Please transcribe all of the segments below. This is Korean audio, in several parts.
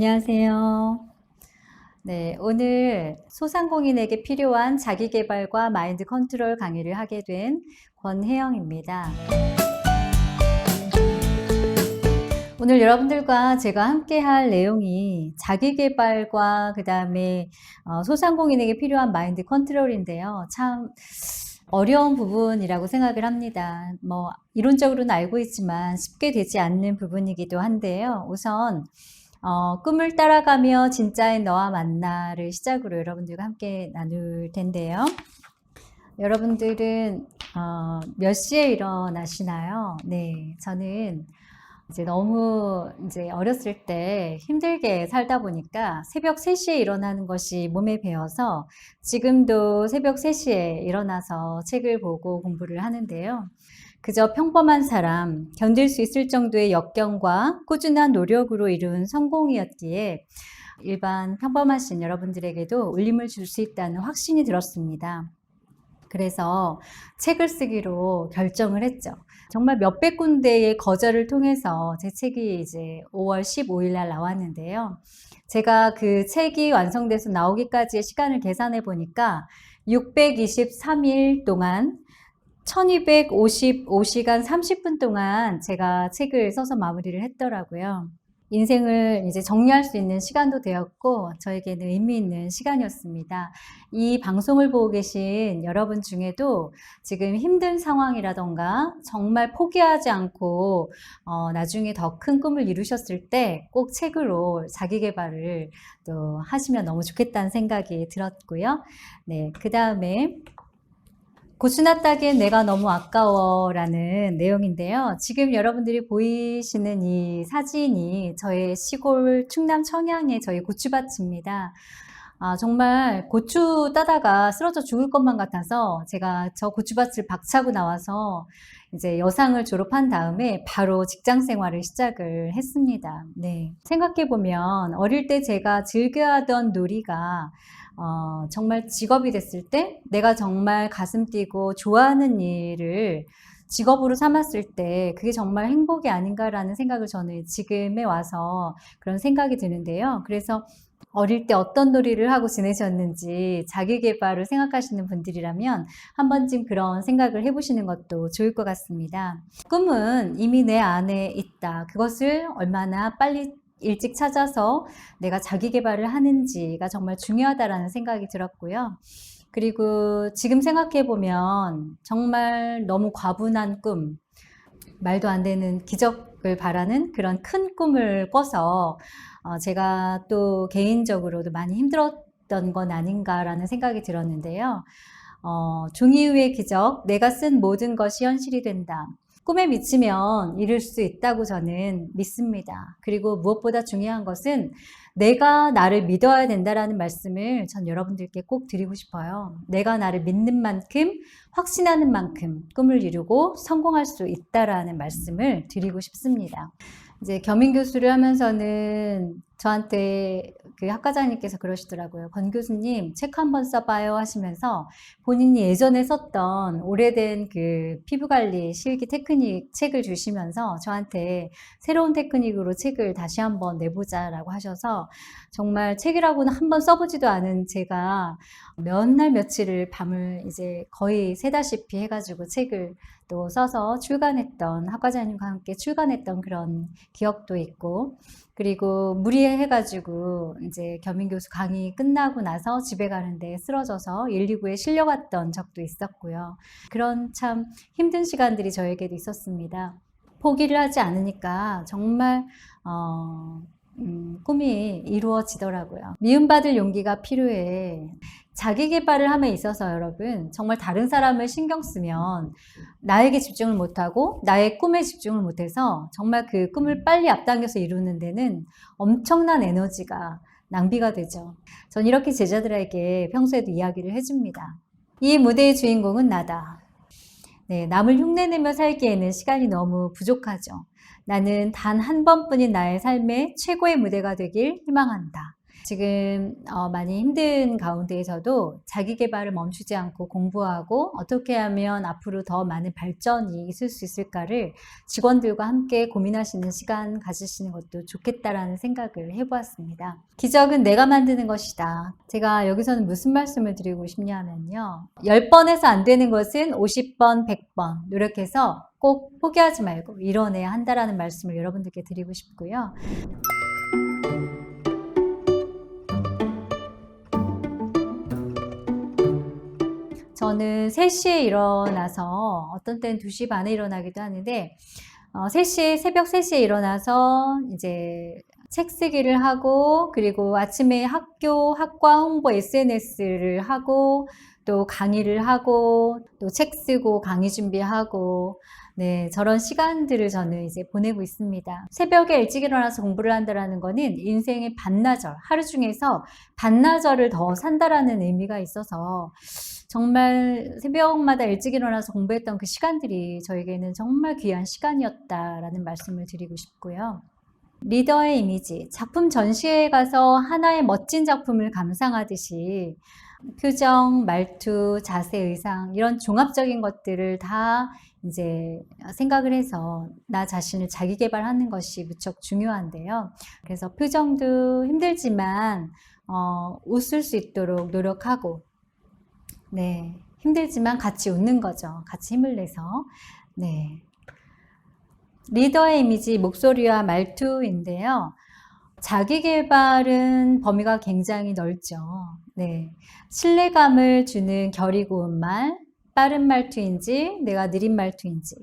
안녕하세요. 네, 오늘 소상공인에게 필요한 자기계발과 마인드 컨트롤 강의를 하게 된 권혜영입니다. 오늘 여러분들과 제가 함께 할 내용이 자기계발과 그 다음에 소상공인에게 필요한 마인드 컨트롤인데요. 참 어려운 부분이라고 생각을 합니다. 이론적으로는 알고 있지만 쉽게 되지 않는 부분이기도 한데요. 우선 꿈을 따라가며 진짜의 너와 만나를 시작으로 여러분들과 함께 나눌 텐데요. 여러분들은 몇 시에 일어나시나요? 네, 저는 너무 어렸을 때 힘들게 살다 보니까 새벽 3시에 일어나는 것이 몸에 배어서 지금도 새벽 3시에 일어나서 책을 보고 공부를 하는데요. 그저 평범한 사람, 견딜 수 있을 정도의 역경과 꾸준한 노력으로 이룬 성공이었기에 일반 평범하신 여러분들에게도 울림을 줄 수 있다는 확신이 들었습니다. 그래서 책을 쓰기로 결정을 했죠. 정말 몇백 군데의 거절을 통해서 제 책이 이제 5월 15일 날 나왔는데요. 제가 그 책이 완성돼서 나오기까지의 시간을 계산해 보니까 623일 동안 1255시간 30분 동안 제가 책을 써서 마무리를 했더라고요. 인생을 이제 정리할 수 있는 시간도 되었고 저에게는 의미 있는 시간이었습니다. 이 방송을 보고 계신 여러분 중에도 지금 힘든 상황이라던가 정말 포기하지 않고 나중에 더 큰 꿈을 이루셨을 때 꼭 책으로 자기 개발을 또 하시면 너무 좋겠다는 생각이 들었고요. 네, 그 다음에 고추나 따기엔 내가 너무 아까워 라는 내용인데요. 지금 여러분들이 보이시는 이 사진이 저의 시골 충남 청양의 저희 고추밭입니다. 정말 고추 따다가 쓰러져 죽을 것만 같아서 제가 저 고추밭을 박차고 나와서 이제 여상을 졸업한 다음에 바로 직장 생활을 시작을 했습니다. 네. 생각해보면 어릴 때 제가 즐겨하던 놀이가 정말 직업이 됐을 때 내가 정말 가슴 뛰고 좋아하는 일을 직업으로 삼았을 때 그게 정말 행복이 아닌가라는 생각을 저는 지금에 와서 그런 생각이 드는데요. 그래서 어릴 때 어떤 놀이를 하고 지내셨는지 자기 개발을 생각하시는 분들이라면 한 번쯤 그런 생각을 해보시는 것도 좋을 것 같습니다. 꿈은 이미 내 안에 있다. 그것을 얼마나 빨리 일찍 찾아서 내가 자기 개발을 하는지가 정말 중요하다라는 생각이 들었고요. 그리고 지금 생각해보면 정말 너무 과분한 꿈, 말도 안 되는 기적을 바라는 그런 큰 꿈을 꿔서 제가 또 개인적으로도 많이 힘들었던 건 아닌가라는 생각이 들었는데요. 종이 위의 기적, 내가 쓴 모든 것이 현실이 된다. 꿈에 미치면 이룰 수 있다고 저는 믿습니다. 그리고 무엇보다 중요한 것은 내가 나를 믿어야 된다라는 말씀을 전 여러분들께 꼭 드리고 싶어요. 내가 나를 믿는 만큼, 확신하는 만큼 꿈을 이루고 성공할 수 있다라는 말씀을 드리고 싶습니다. 이제 겸임 교수를 하면서는 저한테 그 학과장님께서 그러시더라고요. 권 교수님 책 한번 써봐요 하시면서 본인이 예전에 썼던 오래된 그 피부관리 실기 테크닉 책을 주시면서 저한테 새로운 테크닉으로 책을 다시 한번 내보자라고 하셔서 정말 책이라고는 한번 써보지도 않은 제가 몇 날 며칠을 밤을 이제 거의 새다시피 해가지고 책을 또 써서 출간했던 학과장님과 함께 출간했던 그런 기억도 있고 그리고 무리해가지고 이제 겸임 교수 강의 끝나고 나서 집에 가는데 쓰러져서 119에 실려갔던 적도 있었고요. 그런 참 힘든 시간들이 저에게도 있었습니다. 포기를 하지 않으니까 정말 꿈이 이루어지더라고요. 미움받을 용기가 필요해. 자기 개발을 함에 있어서 여러분 정말 다른 사람을 신경 쓰면 나에게 집중을 못하고 나의 꿈에 집중을 못해서 정말 그 꿈을 빨리 앞당겨서 이루는 데는 엄청난 에너지가 낭비가 되죠. 전 이렇게 제자들에게 평소에도 이야기를 해줍니다. 이 무대의 주인공은 나다. 네, 남을 흉내내며 살기에는 시간이 너무 부족하죠. 나는 단 한 번뿐인 나의 삶의 최고의 무대가 되길 희망한다. 지금 많이 힘든 가운데에서도 자기 개발을 멈추지 않고 공부하고 어떻게 하면 앞으로 더 많은 발전이 있을 수 있을까를 직원들과 함께 고민하시는 시간 가지시는 것도 좋겠다라는 생각을 해보았습니다. 기적은 내가 만드는 것이다. 제가 여기서는 무슨 말씀을 드리고 싶냐면요. 10번에서 안 되는 것은 50번, 100번 노력해서 꼭 포기하지 말고 이뤄내야 한다라는 말씀을 여러분들께 드리고 싶고요. 저는 3시에 일어나서 어떤 때는 2시 반에 일어나기도 하는데 3시에 새벽 3시에 일어나서 이제 책 쓰기를 하고 그리고 아침에 학과 홍보 SNS를 하고 또 강의를 하고 또 책 쓰고 강의 준비하고 네, 저런 시간들을 저는 이제 보내고 있습니다. 새벽에 일찍 일어나서 공부를 한다는 거는 인생의 반나절, 하루 중에서 반나절을 더 산다라는 의미가 있어서 정말 새벽마다 일찍 일어나서 공부했던 그 시간들이 저에게는 정말 귀한 시간이었다라는 말씀을 드리고 싶고요. 리더의 이미지, 작품 전시회에 가서 하나의 멋진 작품을 감상하듯이 표정, 말투, 자세, 의상 이런 종합적인 것들을 다 이제 생각을 해서 나 자신을 자기 개발하는 것이 무척 중요한데요. 그래서 표정도 힘들지만 웃을 수 있도록 노력하고 네, 힘들지만 같이 웃는 거죠. 같이 힘을 내서. 네. 리더의 이미지, 목소리와 말투인데요. 자기 개발은 범위가 굉장히 넓죠. 네. 신뢰감을 주는 결이 고운 말, 빠른 말투인지, 내가 느린 말투인지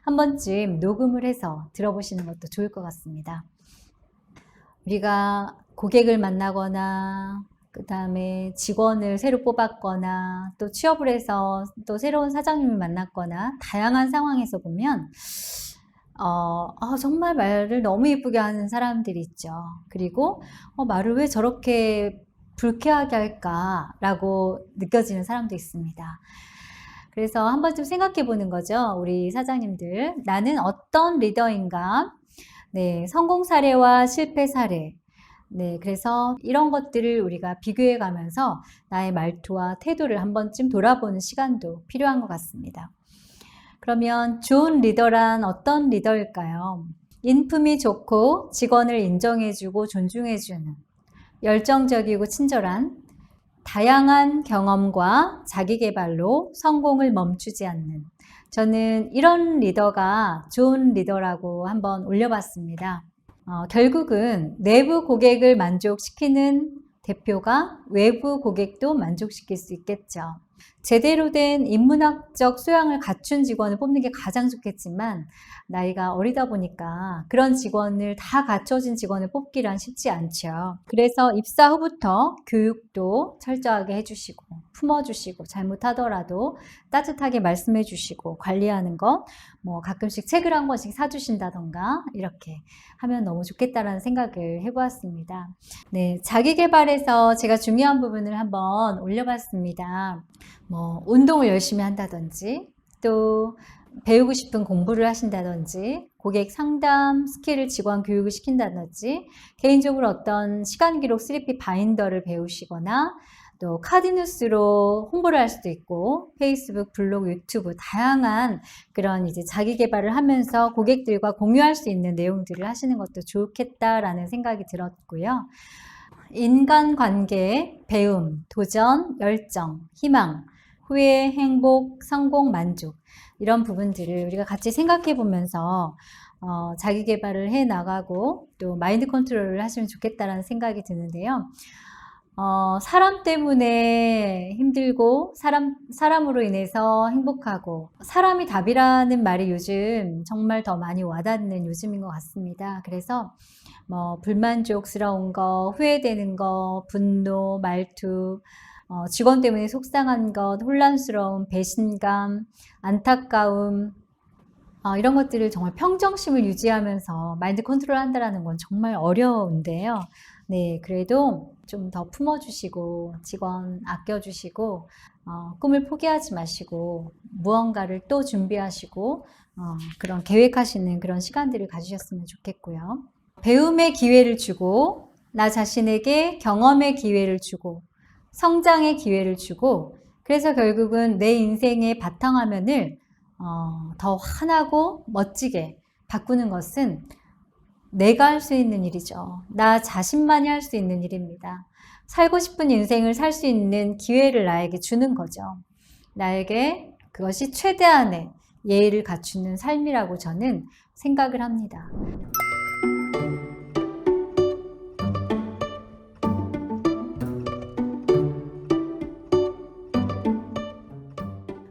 한 번쯤 녹음을 해서 들어보시는 것도 좋을 것 같습니다. 우리가 고객을 만나거나 그 다음에 직원을 새로 뽑았거나 또 취업을 해서 또 새로운 사장님을 만났거나 다양한 상황에서 보면 정말 말을 너무 예쁘게 하는 사람들이 있죠. 그리고 말을 왜 저렇게 불쾌하게 할까라고 느껴지는 사람도 있습니다. 그래서 한 번쯤 생각해 보는 거죠. 우리 사장님들. 나는 어떤 리더인가? 네, 성공 사례와 실패 사례. 네, 그래서 이런 것들을 우리가 비교해 가면서 나의 말투와 태도를 한 번쯤 돌아보는 시간도 필요한 것 같습니다. 그러면 좋은 리더란 어떤 리더일까요? 인품이 좋고 직원을 인정해주고 존중해주는 열정적이고 친절한 다양한 경험과 자기계발로 성공을 멈추지 않는 저는 이런 리더가 좋은 리더라고 한번 올려봤습니다. 결국은 내부 고객을 만족시키는 대표가 외부 고객도 만족시킬 수 있겠죠. 제대로 된 인문학적 소양을 갖춘 직원을 뽑는 게 가장 좋겠지만 나이가 어리다 보니까 그런 직원을 다 갖춰진 직원을 뽑기란 쉽지 않죠. 그래서 입사 후부터 교육도 철저하게 해주시고 품어주시고 잘못하더라도 따뜻하게 말씀해 주시고 관리하는 것 뭐 가끔씩 책을 한 권씩 사주신다던가 이렇게 하면 너무 좋겠다라는 생각을 해보았습니다. 네, 자기 개발에서 제가 중요한 부분을 한번 올려봤습니다. 뭐 운동을 열심히 한다든지 또 배우고 싶은 공부를 하신다든지 고객 상담 스킬을 직원 교육을 시킨다든지 개인적으로 어떤 시간 기록 3P 바인더를 배우시거나 또 카디뉴스로 홍보를 할 수도 있고 페이스북, 블로그, 유튜브 다양한 그런 이제 자기 개발을 하면서 고객들과 공유할 수 있는 내용들을 하시는 것도 좋겠다라는 생각이 들었고요. 인간관계, 배움, 도전, 열정, 희망, 후회, 행복, 성공, 만족 이런 부분들을 우리가 같이 생각해 보면서 자기 개발을 해 나가고 또 마인드 컨트롤을 하시면 좋겠다라는 생각이 드는데요. 사람 때문에 힘들고 사람으로 인해서 행복하고 사람이 답이라는 말이 요즘 정말 더 많이 와닿는 요즘인 것 같습니다. 그래서 뭐 불만족스러운 거, 후회되는 거, 분노, 말투, 직원 때문에 속상한 것, 혼란스러움, 배신감, 안타까움 이런 것들을 정말 평정심을 유지하면서 마인드 컨트롤 한다는 건 정말 어려운데요. 네, 그래도 좀 더 품어주시고 직원 아껴주시고 꿈을 포기하지 마시고 무언가를 또 준비하시고 그런 계획하시는 그런 시간들을 가지셨으면 좋겠고요. 배움의 기회를 주고 나 자신에게 경험의 기회를 주고 성장의 기회를 주고 그래서 결국은 내 인생의 바탕화면을 더 환하고 멋지게 바꾸는 것은 내가 할 수 있는 일이죠. 나 자신만이 할 수 있는 일입니다. 살고 싶은 인생을 살 수 있는 기회를 나에게 주는 거죠. 나에게 그것이 최대한의 예의를 갖추는 삶이라고 저는 생각을 합니다.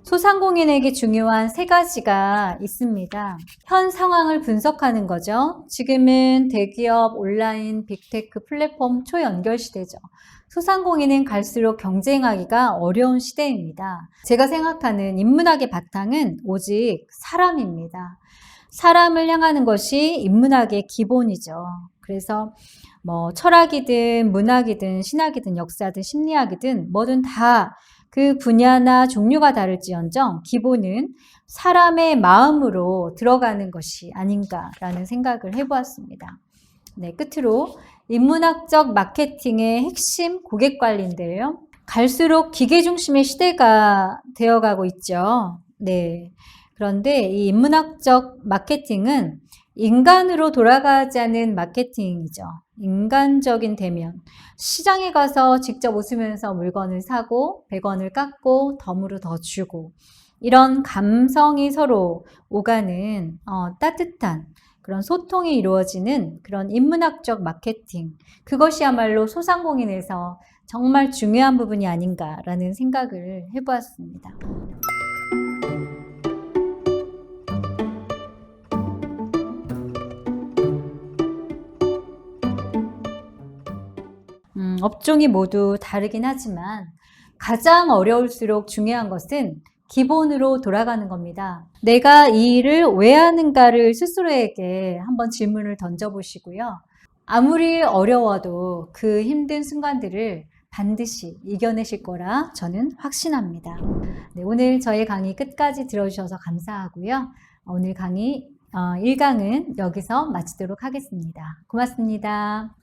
소상공인에게 중요한 세 가지가 있습니다. 현 상황을 분석하는 거죠. 지금은 대기업, 온라인, 빅테크 플랫폼 초연결 시대죠. 소상공인은 갈수록 경쟁하기가 어려운 시대입니다. 제가 생각하는 인문학의 바탕은 오직 사람입니다. 사람을 향하는 것이 인문학의 기본이죠. 그래서 철학이든 문학이든 신학이든 역사든 심리학이든 뭐든 다 그 분야나 종류가 다를지언정 기본은 사람의 마음으로 들어가는 것이 아닌가라는 생각을 해보았습니다. 네, 끝으로 인문학적 마케팅의 핵심 고객 관리인데요. 갈수록 기계 중심의 시대가 되어가고 있죠. 네. 그런데 이 인문학적 마케팅은 인간으로 돌아가자는 마케팅이죠. 인간적인 대면. 시장에 가서 직접 웃으면서 물건을 사고 100원을 깎고 덤으로 더 주고 이런 감성이 서로 오가는 따뜻한 그런 소통이 이루어지는 그런 인문학적 마케팅. 그것이야말로 소상공인에서 정말 중요한 부분이 아닌가라는 생각을 해보았습니다. 업종이 모두 다르긴 하지만 가장 어려울수록 중요한 것은 기본으로 돌아가는 겁니다. 내가 이 일을 왜 하는가를 스스로에게 한번 질문을 던져보시고요. 아무리 어려워도 그 힘든 순간들을 반드시 이겨내실 거라 저는 확신합니다. 네, 오늘 저의 강의 끝까지 들어주셔서 감사하고요. 오늘 강의 1강은 여기서 마치도록 하겠습니다. 고맙습니다.